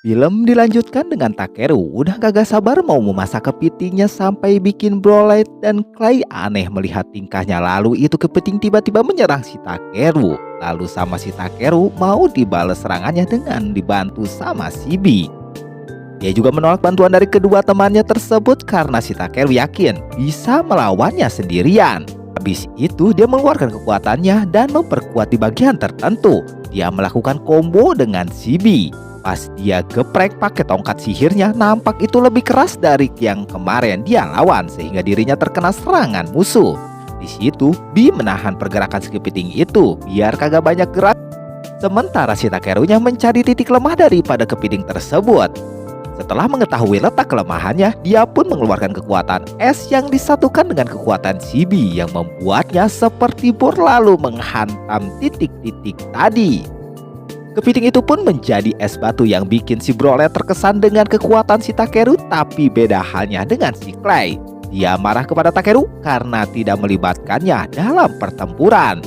Film dilanjutkan dengan Takeru udah kagak sabar mau memasak kepitingnya sampai bikin Brolet dan Clay aneh melihat tingkahnya. Lalu itu kepiting tiba-tiba menyerang si Takeru. Lalu sama si Takeru mau dibalas serangannya dengan dibantu sama si B. Dia juga menolak bantuan dari kedua temannya tersebut karena si Takeru yakin bisa melawannya sendirian. Habis itu dia mengeluarkan kekuatannya dan memperkuat di bagian tertentu. Dia melakukan combo dengan si B. Pas dia geprek pakai tongkat sihirnya, nampak itu lebih keras dari yang kemarin dia lawan sehingga dirinya terkena serangan musuh. Di situ, B menahan pergerakan si kepiting itu biar kagak banyak gerak. Sementara si Takerunya mencari titik lemah daripada kepiting tersebut. Setelah mengetahui letak kelemahannya, dia pun mengeluarkan kekuatan es yang disatukan dengan kekuatan si B yang membuatnya seperti bor lalu menghantam titik-titik tadi. Kepiting itu pun menjadi es batu yang bikin si Brolet terkesan dengan kekuatan si Takeru, tapi beda halnya dengan si Clay. Dia marah kepada Takeru karena tidak melibatkannya dalam pertempuran.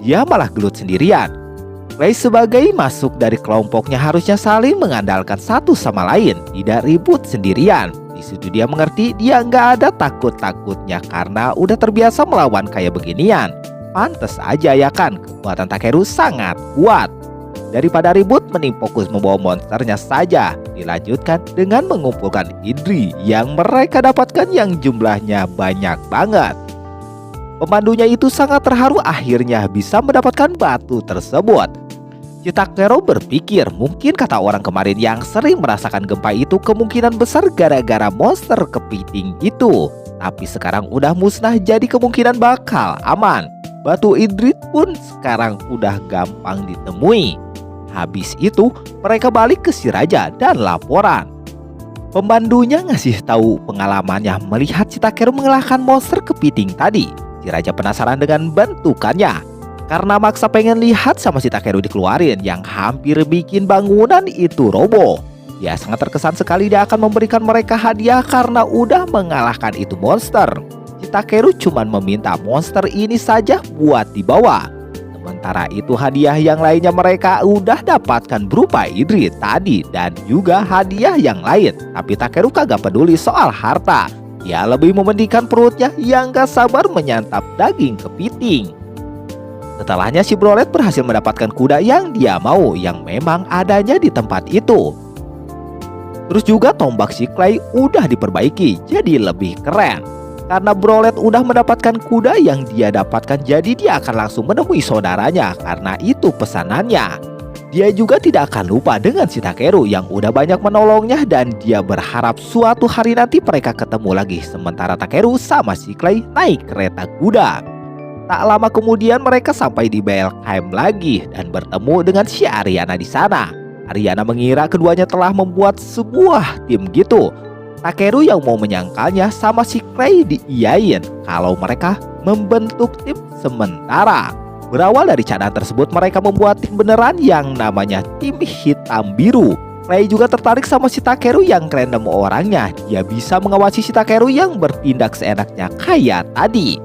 Dia malah gelut sendirian. Clay sebagai masuk dari kelompoknya harusnya saling mengandalkan satu sama lain, tidak ribut sendirian. Di situ dia mengerti dia nggak ada takut-takutnya karena udah terbiasa melawan kayak beginian. Pantes aja ya kan, kekuatan Takeru sangat kuat. Daripada ribut, mending fokus membawa monsternya saja. Dilanjutkan dengan mengumpulkan Idri yang mereka dapatkan yang jumlahnya banyak banget. Pemandunya itu sangat terharu akhirnya bisa mendapatkan batu tersebut. Si Takeru berpikir mungkin kata orang kemarin yang sering merasakan gempa itu kemungkinan besar gara-gara monster kepiting itu. Tapi sekarang udah musnah jadi kemungkinan bakal aman. Batu Idrit pun sekarang udah gampang ditemui. Habis itu mereka balik ke si raja dan laporan. Pembantunya ngasih tahu pengalamannya melihat si Takeru mengalahkan monster kepiting tadi. Si raja penasaran dengan bentukannya karena maksa pengen lihat sama si Takeru dikeluarin yang hampir bikin bangunan itu roboh. Dia sangat terkesan sekali dia akan memberikan mereka hadiah karena udah mengalahkan itu monster. Si Takeru cuman meminta monster ini saja buat dibawa. Sementara itu hadiah yang lainnya mereka udah dapatkan berupa Idrit tadi dan juga hadiah yang lain. Tapi Takeru kagak peduli soal harta. Dia lebih mementingkan perutnya yang gak sabar menyantap daging kepiting. Setelahnya si Brolet berhasil mendapatkan kuda yang dia mau yang memang adanya di tempat itu. Terus juga tombak si Clay udah diperbaiki jadi lebih keren. Karena Brolet udah mendapatkan kuda yang dia dapatkan, jadi dia akan langsung menemui saudaranya karena itu pesanannya. Dia juga tidak akan lupa dengan si Takeru yang udah banyak menolongnya dan dia berharap suatu hari nanti mereka ketemu lagi. Sementara Takeru sama si Clay naik kereta kuda. Tak lama kemudian mereka sampai di Belheim lagi dan bertemu dengan si Ariana di sana. Ariana mengira keduanya telah membuat sebuah tim gitu. Takeru yang mau menyangkalnya sama si Clay diiyain kalau mereka membentuk tim sementara. Berawal dari cadang tersebut mereka membuat tim beneran yang namanya tim hitam biru. Clay juga tertarik sama si Takeru yang random orangnya. Dia bisa mengawasi si Takeru yang bertindak seenaknya kayak tadi.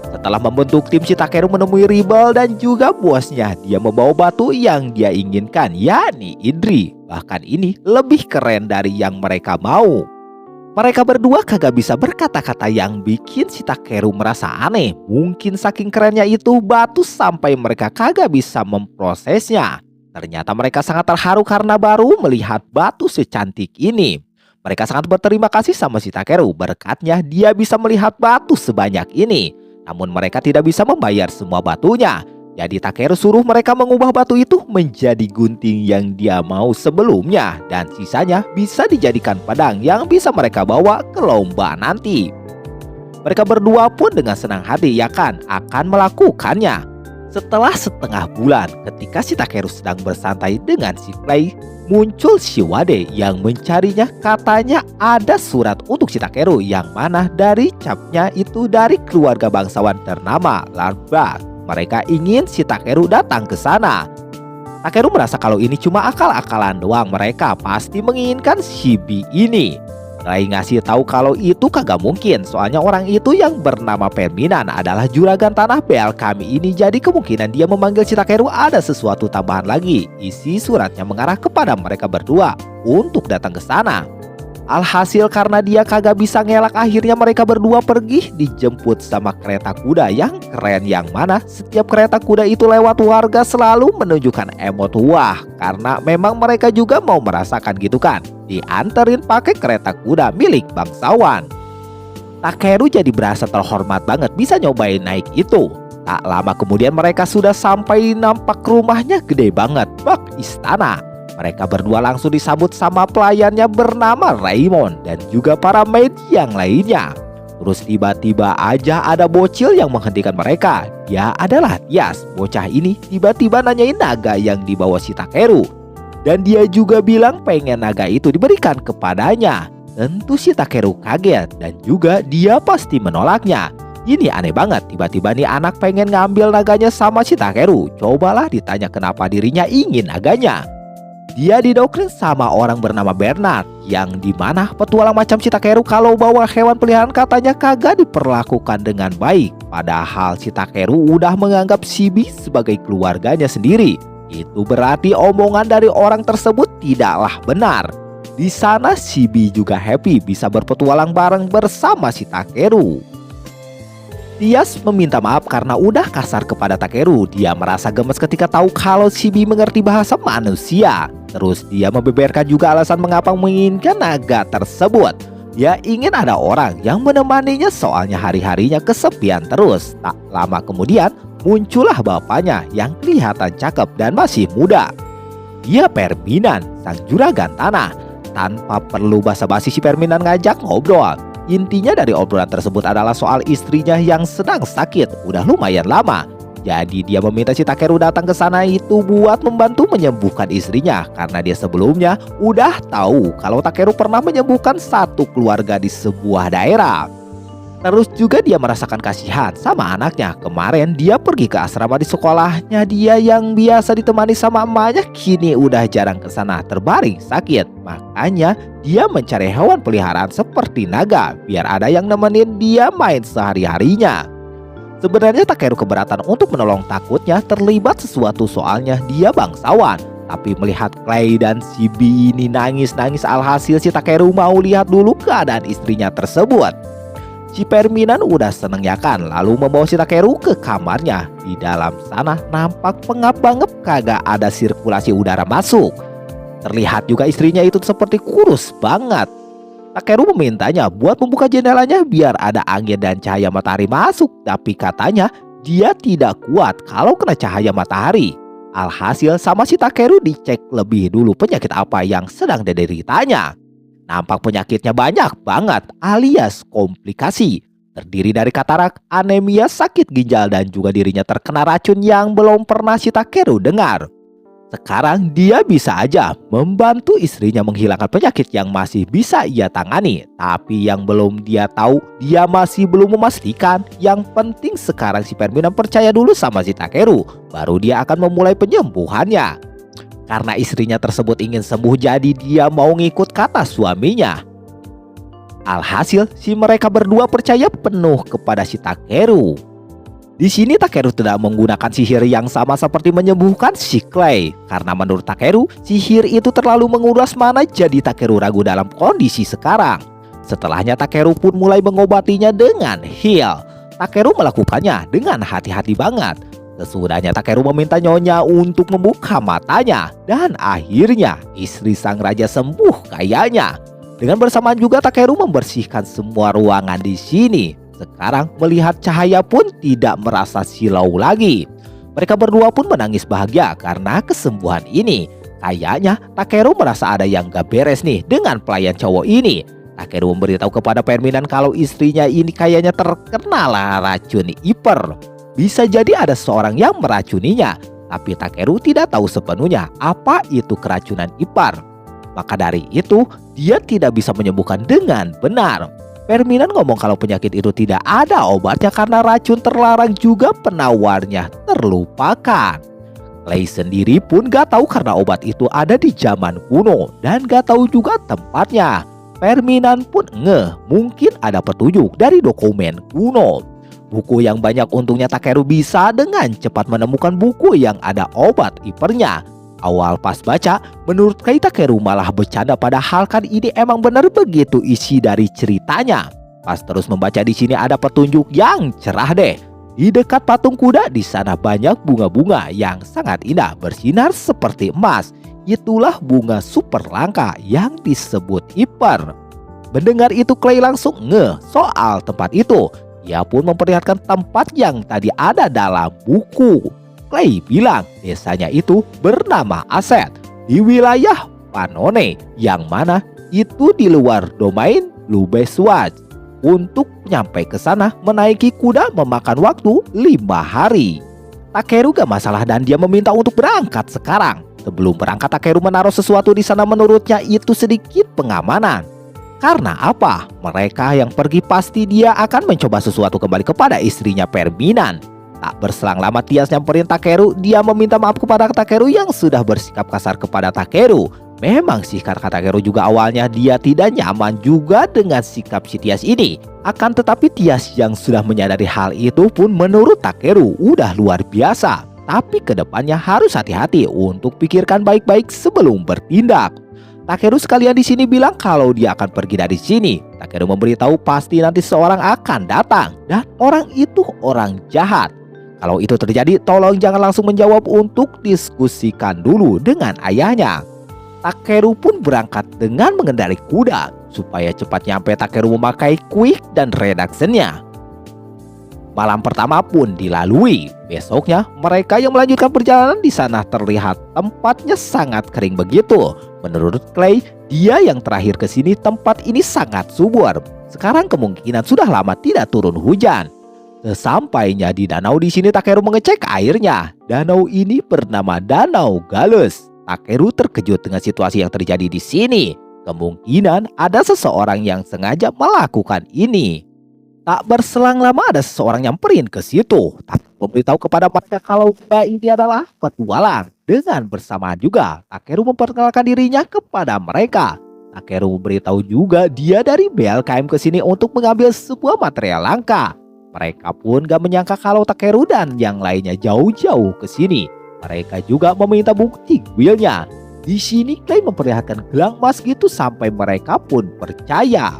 Setelah membentuk tim, si Takeru menemui Ribal dan juga bosnya. Dia membawa batu yang dia inginkan, yakni Idri. Bahkan ini lebih keren dari yang mereka mau. Mereka berdua kagak bisa berkata-kata yang bikin si Takeru merasa aneh. Mungkin saking kerennya itu batu sampai mereka kagak bisa memprosesnya. Ternyata mereka sangat terharu karena baru melihat batu secantik ini. Mereka sangat berterima kasih sama si Takeru. Berkatnya dia bisa melihat batu sebanyak ini. Namun mereka tidak bisa membayar semua batunya. Jadi Takeru suruh mereka mengubah batu itu menjadi gunting yang dia mau sebelumnya. Dan sisanya bisa dijadikan pedang yang bisa mereka bawa ke lomba nanti. Mereka berdua pun dengan senang hati ya kan akan melakukannya. Setelah setengah bulan ketika si Takeru sedang bersantai dengan si Clay, muncul si Wade yang mencarinya. Katanya ada surat untuk si Takeru yang mana dari capnya itu dari keluarga bangsawan ternama Larba. Mereka ingin si Takeru datang ke sana. Takeru merasa kalau ini cuma akal-akalan doang. Mereka pasti menginginkan si B ini. Clay ngasih tahu kalau itu kagak mungkin, soalnya orang itu yang bernama Perminan adalah juragan tanah bel kami ini. Jadi kemungkinan dia memanggil si Takeru ada sesuatu tambahan lagi. Isi suratnya mengarah kepada mereka berdua untuk datang ke sana. Alhasil karena dia kagak bisa ngelak, akhirnya mereka berdua pergi dijemput sama kereta kuda yang keren, yang mana setiap kereta kuda itu lewat warga selalu menunjukkan emot wah, karena memang mereka juga mau merasakan gitu kan, dianterin pakai kereta kuda milik bangsawan. Takeru jadi berasa terhormat banget bisa nyobain naik itu. Tak lama kemudian mereka sudah sampai, nampak rumahnya gede banget, bak istana. Mereka berdua langsung disambut sama pelayannya bernama Raymond dan juga para maid yang lainnya. Terus tiba-tiba aja ada bocil yang menghentikan mereka. Dia adalah Tias. Bocah ini tiba-tiba nanyain naga yang dibawa si Takeru. Dan dia juga bilang pengen naga itu diberikan kepadanya. Tentu si Takeru kaget dan juga dia pasti menolaknya. Ini aneh banget, tiba-tiba nih anak pengen ngambil naganya sama si Takeru. Cobalah ditanya kenapa dirinya ingin naganya. Dia didoktrin sama orang bernama Bernard, yang dimana petualang macam si Takeru kalau bawa hewan peliharaan katanya kagak diperlakukan dengan baik. Padahal si Takeru udah menganggap Shibi sebagai keluarganya sendiri. Itu berarti omongan dari orang tersebut tidaklah benar. Di sana Shibi juga happy bisa berpetualang bareng bersama si Takeru. Tias meminta maaf karena udah kasar kepada Takeru. Dia merasa gemes ketika tahu kalau Shibi mengerti bahasa manusia. Terus dia membeberkan juga alasan mengapa menginginkan naga tersebut. Dia ingin ada orang yang menemaninya soalnya hari-harinya kesepian terus. Tak lama kemudian muncullah bapaknya yang kelihatan cakep dan masih muda. Dia Perminan, sang juragan tanah. Tanpa perlu basa-basi si Perminan ngajak ngobrol. Intinya dari obrolan tersebut adalah soal istrinya yang sedang sakit udah lumayan lama. Jadi dia meminta si Takeru datang ke sana itu buat membantu menyembuhkan istrinya, karena dia sebelumnya udah tahu kalau Takeru pernah menyembuhkan satu keluarga di sebuah daerah. Terus juga dia merasakan kasihan sama anaknya. Kemarin dia pergi ke asrama di sekolahnya dia yang biasa ditemani sama emaknya, kini udah jarang ke sana terbaring sakit. Makanya dia mencari hewan peliharaan seperti naga biar ada yang nemenin dia main sehari-harinya. Sebenarnya Takeru keberatan untuk menolong, takutnya terlibat sesuatu soalnya dia bangsawan. Tapi melihat Clay dan Shibi ini nangis-nangis, alhasil si Takeru mau lihat dulu keadaan istrinya tersebut. Si Perminan udah seneng ya kan, lalu membawa si Takeru ke kamarnya. Di dalam sana nampak pengap banget, kagak ada sirkulasi udara masuk. Terlihat juga istrinya itu seperti kurus banget. Takeru memintanya buat membuka jendelanya biar ada angin dan cahaya matahari masuk. Tapi katanya dia tidak kuat kalau kena cahaya matahari. Alhasil sama si Takeru dicek lebih dulu penyakit apa yang sedang dideritanya. Nampak penyakitnya banyak banget alias komplikasi. Terdiri dari katarak, anemia, sakit ginjal, dan juga dirinya terkena racun yang belum pernah si Takeru dengar. Sekarang dia bisa aja membantu istrinya menghilangkan penyakit yang masih bisa ia tangani. Tapi yang belum dia tahu, dia masih belum memastikan. Yang penting sekarang si Perminan percaya dulu sama si Takeru, baru dia akan memulai penyembuhannya. Karena istrinya tersebut ingin sembuh, jadi dia mau ngikut kata suaminya. Alhasil si mereka berdua percaya penuh kepada si Takeru. Di sini Takeru tidak menggunakan sihir yang sama seperti menyembuhkan si Clay. Karena menurut Takeru, sihir itu terlalu menguras mana, jadi Takeru ragu dalam kondisi sekarang. Setelahnya Takeru pun mulai mengobatinya dengan heal. Takeru melakukannya dengan hati-hati banget. Sesudahnya Takeru meminta nyonya untuk membuka matanya. Dan akhirnya istri sang raja sembuh kayaknya. Dengan bersamaan juga Takeru membersihkan semua ruangan di sini. Sekarang melihat cahaya pun tidak merasa silau lagi. Mereka berdua pun menangis bahagia karena kesembuhan ini. Kayaknya Takeru merasa ada yang gak beres nih dengan pelayan cowok ini. Takeru memberitahu kepada Perminan kalau istrinya ini kayaknya terkena racun hiper. Bisa jadi ada seorang yang meracuninya. Tapi Takeru tidak tahu sepenuhnya apa itu keracunan ipar. Maka dari itu dia tidak bisa menyembuhkan dengan benar. Perminan ngomong kalau penyakit itu tidak ada obatnya karena racun terlarang, juga penawarnya terlupakan. Clay sendiri pun gak tahu karena obat itu ada di zaman kuno dan gak tahu juga tempatnya. Perminan pun ngeh mungkin ada petunjuk dari dokumen kuno. Buku yang banyak untungnya Takeru bisa dengan cepat menemukan buku yang ada obat hipernya. Awal pas baca, menurut Kai Takeru malah bercanda padahal kan ini emang benar begitu isi dari ceritanya. Pas terus membaca di sini ada petunjuk yang cerah deh. Di dekat patung kuda di sana banyak bunga-bunga yang sangat indah bersinar seperti emas. Itulah bunga super langka yang disebut hiper. Mendengar itu Clay langsung ngeh soal tempat itu. Dia pun memperlihatkan tempat yang tadi ada dalam buku. Clay bilang desanya itu bernama Aset di wilayah Panone, yang mana itu di luar domain Lubeswatch. Untuk nyampe ke sana menaiki kuda memakan waktu 5 hari. Takeru gak masalah dan dia meminta untuk berangkat sekarang. Sebelum berangkat Takeru menaruh sesuatu di sana, menurutnya itu sedikit pengamanan. Karena apa? Mereka yang pergi pasti dia akan mencoba sesuatu kembali kepada istrinya Perminan. Tak berselang lama Tias nyamperin Takeru. Dia meminta maaf kepada Takeru yang sudah bersikap kasar kepada Takeru. Memang sih kata Takeru juga awalnya dia tidak nyaman juga dengan sikap si Tias ini. Akan tetapi Tias yang sudah menyadari hal itu pun menurut Takeru udah luar biasa. Tapi kedepannya harus hati-hati untuk pikirkan baik-baik sebelum bertindak. Takeru sekalian di sini bilang kalau dia akan pergi dari sini. Takeru memberitahu pasti nanti seorang akan datang dan orang itu orang jahat. Kalau itu terjadi, tolong jangan langsung menjawab untuk diskusikan dulu dengan ayahnya. Takeru pun berangkat dengan mengendarai kuda. Supaya cepat nyampe, Takeru memakai quick dan reduction-nya. Malam pertama pun dilalui. Besoknya mereka yang melanjutkan perjalanan di sana terlihat tempatnya sangat kering begitu. Menurut Clay, dia yang terakhir ke sini tempat ini sangat subur. Sekarang kemungkinan sudah lama tidak turun hujan. Sesampainya di danau di sini Takeru mengecek airnya. Danau ini bernama Danau Galus. Takeru terkejut dengan situasi yang terjadi di sini. Kemungkinan ada seseorang yang sengaja melakukan ini. Tak berselang lama ada seseorang nyamperin ke situ. Tak memberitahu kepada mereka kalau ini adalah petualang. Dengan bersamaan juga Takeru memperkenalkan dirinya kepada mereka. Takeru memberitahu juga dia dari BLKM ke sini untuk mengambil sebuah material langka. Mereka pun gak menyangka kalau Takeru dan yang lainnya jauh-jauh ke sini. Mereka juga meminta bukti kuilnya. Di sini Clay memperlihatkan gelang emas gitu sampai mereka pun percaya.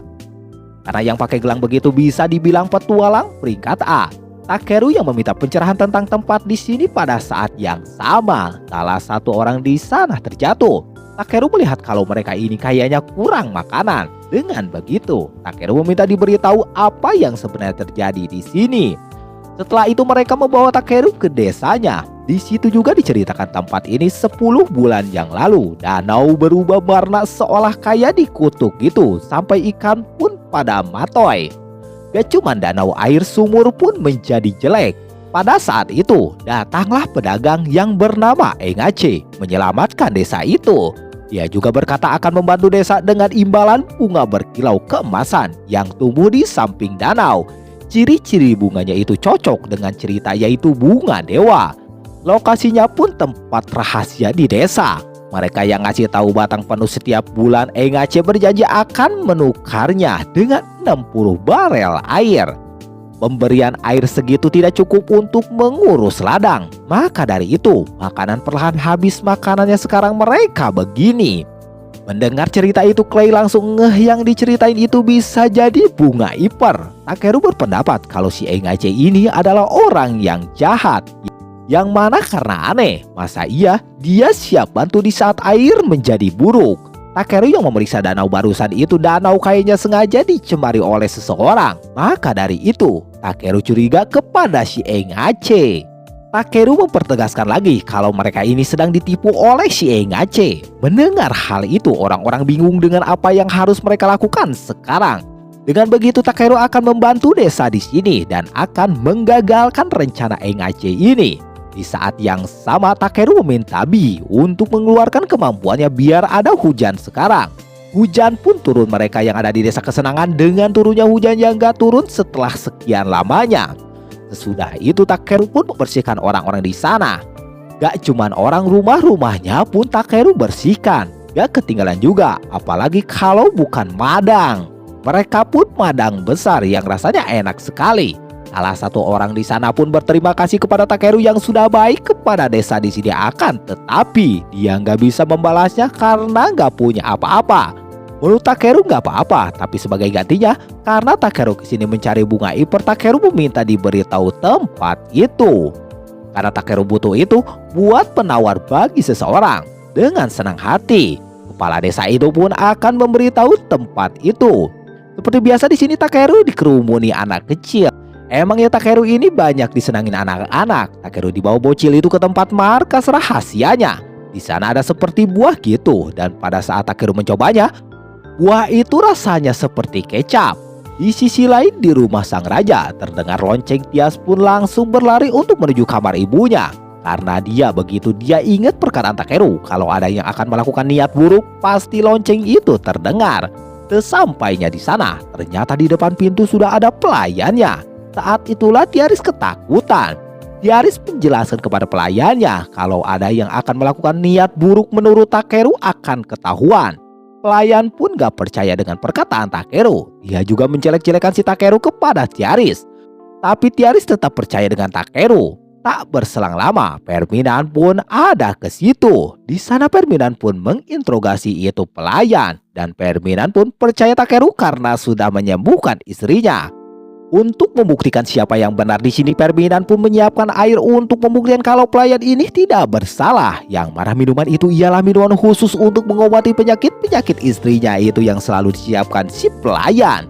Karena yang pakai gelang begitu bisa dibilang petualang peringkat A. Takeru yang meminta pencerahan tentang tempat di sini pada saat yang sama. Salah satu orang di sana terjatuh. Takeru melihat kalau mereka ini kayaknya kurang makanan. Dengan begitu, Takeru meminta diberitahu apa yang sebenarnya terjadi di sini. Setelah itu mereka membawa Takeru ke desanya. Di situ juga diceritakan tempat ini 10 bulan yang lalu. Danau berubah warna seolah kayak dikutuk gitu. Sampai ikan pun pada matoy. Gak cuma danau, air sumur pun menjadi jelek. Pada saat itu datanglah pedagang yang bernama Engache menyelamatkan desa itu. Dia juga berkata akan membantu desa dengan imbalan bunga berkilau keemasan yang tumbuh di samping danau. Ciri-ciri bunganya itu cocok dengan cerita yaitu bunga dewa. Lokasinya pun tempat rahasia di desa. Mereka yang ngasih tahu batang penuh setiap bulan. Engache berjanji akan menukarnya dengan 60 barel air. Pemberian air segitu tidak cukup untuk mengurus ladang. Maka dari itu makanan perlahan habis. Makanannya sekarang mereka begini. Mendengar cerita itu Clay langsung ngeh yang diceritain itu bisa jadi bunga hiper. Takeru berpendapat kalau si Engache ini adalah orang yang jahat. Yang mana karena aneh, masa iya dia siap bantu di saat air menjadi buruk. Takeru yang memeriksa danau barusan itu, danau kayaknya sengaja dicemari oleh seseorang. Maka dari itu Takeru curiga kepada si Engache. Takeru mempertegaskan lagi kalau mereka ini sedang ditipu oleh si Engache. Mendengar hal itu orang-orang bingung dengan apa yang harus mereka lakukan sekarang. Dengan begitu Takeru akan membantu desa di sini dan akan menggagalkan rencana Engache ini. Di saat yang sama Takeru meminta Bi untuk mengeluarkan kemampuannya biar ada hujan sekarang. Hujan pun turun. Mereka yang ada di desa kesenangan dengan turunnya hujan yang gak turun setelah sekian lamanya. Sesudah itu Takeru pun membersihkan orang-orang di sana. Gak cuman orang, rumah-rumahnya pun Takeru bersihkan. Gak ketinggalan juga, apalagi kalau bukan madang. Mereka pun madang besar yang rasanya enak sekali. Salah satu orang di sana pun berterima kasih kepada Takeru yang sudah baik kepada desa di sini, akan tetapi dia nggak bisa membalasnya karena nggak punya apa-apa. Menurut Takeru nggak apa-apa, tapi sebagai gantinya, karena Takeru kesini mencari bunga ipar, Takeru meminta diberitahu tempat itu. Karena Takeru butuh itu buat penawar bagi seseorang. Dengan senang hati, kepala desa itu pun akan memberitahu tempat itu. Seperti biasa di sini Takeru dikerumuni anak kecil. Emang ya Takeru ini banyak disenangin anak-anak. Takeru dibawa bocil itu ke tempat markas rahasianya. Di sana ada seperti buah gitu, dan pada saat Takeru mencobanya, buah itu rasanya seperti kecap. Di sisi lain di rumah sang raja terdengar lonceng, Tias pun langsung berlari untuk menuju kamar ibunya. Karena begitu dia ingat perkataan Takeru, kalau ada yang akan melakukan niat buruk, pasti lonceng itu terdengar. Sesampainya di sana, ternyata di depan pintu sudah ada pelayannya. Saat itulah Tiaris ketakutan. Tiaris menjelaskan kepada pelayannya kalau ada yang akan melakukan niat buruk menurut Takeru akan ketahuan. Pelayan pun gak percaya dengan perkataan Takeru. Dia juga menjelek-jelekan si Takeru kepada Tiaris. Tapi Tiaris tetap percaya dengan Takeru. Tak berselang lama, Perminan pun ada ke situ. Di sana Perminan pun menginterogasi itu pelayan, dan Perminan pun percaya Takeru karena sudah menyembuhkan istrinya. Untuk membuktikan siapa yang benar di sini, Perminan pun menyiapkan air untuk membuktikan kalau pelayan ini tidak bersalah. Yang mana minuman itu ialah minuman khusus untuk mengobati penyakit-penyakit istrinya itu yang selalu disiapkan si pelayan.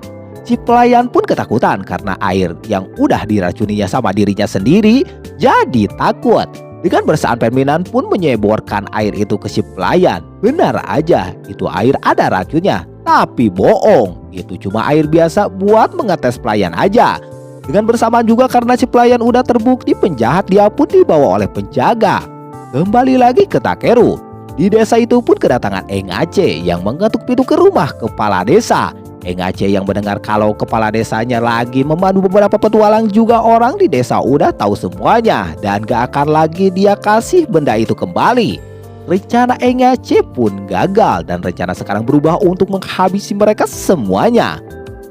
Si pelayan pun ketakutan karena air yang udah diracuninya sama dirinya sendiri, jadi takut. Dengan bersaan Perminan pun menyeborkan air itu ke si pelayan. Benar aja, itu air ada racunnya. Tapi bohong, itu cuma air biasa buat mengetes pelayan aja. Dengan bersamaan juga karena si pelayan udah terbukti penjahat, dia pun dibawa oleh penjaga. Kembali lagi ke Takeru. Di desa itu pun kedatangan Eng Aceh yang mengetuk pintu ke rumah kepala desa. Eng Aceh yang mendengar kalau kepala desanya lagi memandu beberapa petualang, juga orang di desa udah tahu semuanya dan gak akan lagi dia kasih benda itu kembali. Rencana Eng Aceh pun gagal dan rencana sekarang berubah untuk menghabisi mereka semuanya.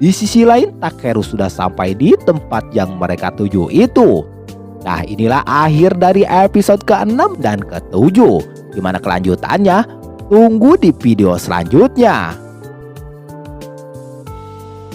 Di sisi lain, Takeru sudah sampai di tempat yang mereka tuju itu. Nah, inilah akhir dari episode ke-6 dan ke-7. Gimana kelanjutannya? Tunggu di video selanjutnya.